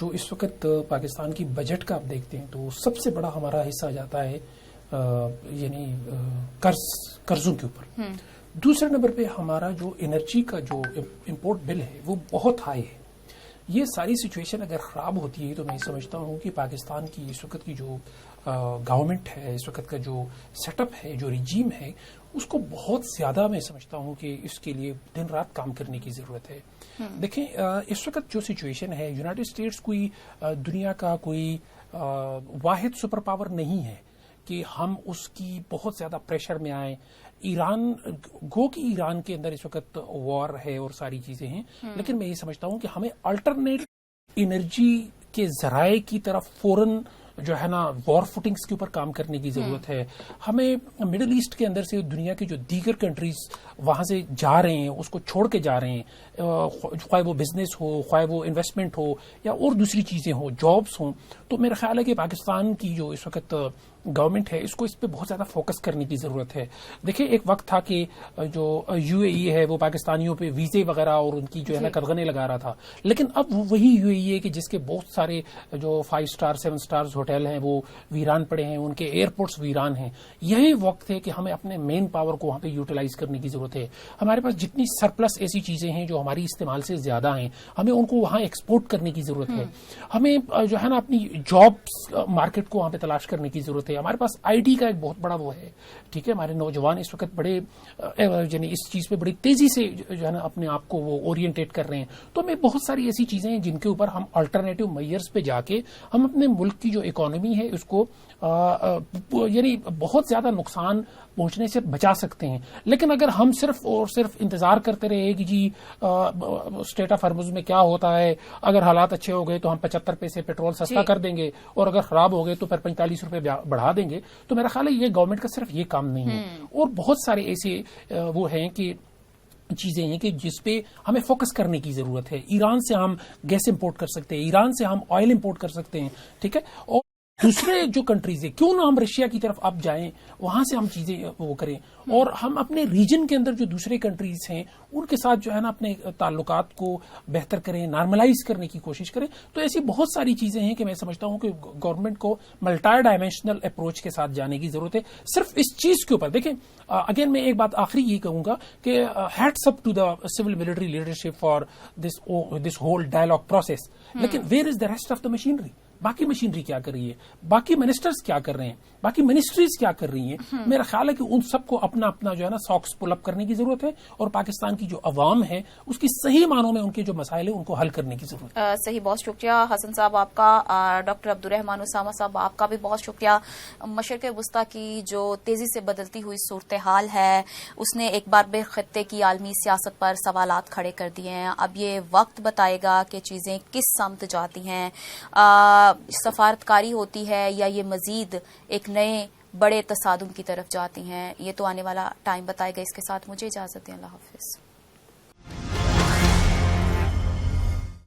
جو اس وقت پاکستان کی بجٹ کا آپ دیکھتے ہیں تو سب سے بڑا ہمارا حصہ جاتا ہے یعنی قرضوں کے اوپر. دوسرے نمبر پہ ہمارا جو انرجی کا جو امپورٹ بل ہے وہ بہت ہائی ہے. یہ ساری سچویشن اگر خراب ہوتی ہے تو میں سمجھتا ہوں کہ پاکستان کی اس وقت کی جو گورنمنٹ ہے، اس وقت کا جو سیٹ اپ ہے، جو رجیم ہے، اس کو بہت زیادہ میں سمجھتا ہوں کہ اس کے لیے دن رات کام کرنے کی ضرورت ہے. دیکھیں، اس وقت جو سچویشن ہے، یونائٹڈ اسٹیٹس کوئی دنیا کا کوئی واحد سپر پاور نہیں ہے کہ ہم اس کی بہت زیادہ پریشر میں آئیں. ایران گو کہ ایران کے اندر اس وقت وار ہے اور ساری چیزیں ہیں، لیکن میں یہ سمجھتا ہوں کہ ہمیں الٹرنیٹ انرجی کے ذرائع کی طرف فوراً جو ہے نا وار فوٹنگز کے اوپر کام کرنے کی ضرورت ہے. ہمیں مڈل ایسٹ کے اندر سے دنیا کے جو دیگر کنٹریز وہاں سے جا رہے ہیں اس کو چھوڑ کے جا رہے ہیں، خواہ وہ بزنس ہو، خواہ وہ انویسٹمنٹ ہو یا اور دوسری چیزیں ہوں، جابس ہوں. تو میرا خیال ہے کہ پاکستان کی جو اس وقت گورنمنٹ ہے اس کو اس پہ بہت زیادہ فوکس کرنے کی ضرورت ہے. دیکھیں، ایک وقت تھا کہ جو یو اے ای ہے وہ پاکستانیوں پہ ویزے وغیرہ اور ان کی جو ہے نا قدغنیں لگا رہا تھا، لیکن اب وہی یو اے ای ہے کہ جس کے بہت سارے جو 5 اسٹار 7 اسٹارز ہوٹل ہوٹل ہیں وہ ویران پڑے ہیں, ان کے ایئرپورٹس ویران ہیں. یہی وقت ہے کہ ہمیں اپنے مین پاور کو وہاں پہ یوٹیلائز کرنے کی ضرورت ہے. ہمارے پاس جتنی سرپلس ایسی چیزیں ہیں جو ہماری استعمال سے زیادہ ہیں, ہمیں ان کو وہاں ایکسپورٹ کرنے کی ضرورت ہے. ہمیں جو ہے نا اپنی جابس مارکیٹ کو وہاں پہ تلاش کرنے کی ضرورت ہے. ہمارے پاس آئی ٹی کا ایک بہت بڑا وہ ہے, ٹھیک ہے. ہمارے نوجوان اس وقت بڑے یعنی اس چیز پہ بڑی تیزی سے جو ہے نا اپنے آپ کو وہ اورینٹیٹ کر رہے ہیں. تو ہمیں بہت ساری ایسی چیزیں ہیں جن کے اوپر ہم آلٹرنیٹو میئرز پہ جا کے ہم اپنے ملک کی جو اکانومی ہے اس کو یعنی بہت زیادہ نقصان پہنچنے سے بچا سکتے ہیں. لیکن اگر ہم صرف اور صرف انتظار کرتے رہے کہ جی اسٹیٹ آف ہرمز میں کیا ہوتا ہے, اگر حالات اچھے ہو گئے تو ہم 75 پیسے پیٹرول سستا کر دیں گے اور اگر خراب ہو گئے تو پھر 45 روپے بڑھا دیں گے, تو میرا خیال ہے یہ گورنمنٹ کا صرف یہ کام نہیں ہے. اور بہت سارے ایسے وہ ہیں کہ چیزیں ہیں کہ جس پہ ہمیں فوکس کرنے کی ضرورت ہے. ایران سے ہم گیس امپورٹ کر سکتے ہیں, ایران سے ہم آئل امپورٹ کر سکتے ہیں, ٹھیک ہے. اور دوسرے جو کنٹریز ہیں, کیوں نہ ہم رشیا کی طرف اب جائیں, وہاں سے ہم چیزیں وہ کریں, اور ہم اپنے ریجن کے اندر جو دوسرے کنٹریز ہیں ان کے ساتھ جو ہے نا اپنے تعلقات کو بہتر کریں, نارملائز کرنے کی کوشش کریں. تو ایسی بہت ساری چیزیں ہیں کہ میں سمجھتا ہوں کہ گورنمنٹ کو ملٹی ڈائمینشنل اپروچ کے ساتھ جانے کی ضرورت ہے. صرف اس چیز کے اوپر دیکھیں, اگین میں ایک بات آخری یہ کہوں گا کہ hats up to the civil military leadership for this whole dialogue process, لیکن where is the rest of the machinery? باقی مشینری کیا کر رہی ہے, باقی منسٹرز کیا کر رہے ہیں, باقی منسٹریز کیا کر رہی ہیں؟ میرا خیال ہے کہ ان سب کو اپنا اپنا جو ہے نا ساکس پل اپ کرنے کی ضرورت ہے, اور پاکستان کی جو عوام ہے اس کی صحیح معنوں میں ان کے جو مسائل ہیں ان کو حل کرنے کی ضرورت ہے. صحیح, بہت شکریہ حسن صاحب آپ کا. ڈاکٹر عبدالرحمان اسامہ صاحب آپ کا بھی بہت شکریہ. مشرق وسطیٰ کی جو تیزی سے بدلتی ہوئی صورتحال ہے اس نے ایک بار پھر خطے کی عالمی سیاست پر سوالات کھڑے کر دیے ہیں. اب یہ وقت بتائے گا کہ چیزیں کس سمت جاتی ہیں, سفارتکاری ہوتی ہے یا یہ مزید ایک نئے بڑے تصادم کی طرف جاتی ہیں. یہ تو آنے والا ٹائم بتائے گا. اس کے ساتھ مجھے اجازت دیں, اللہ حافظ.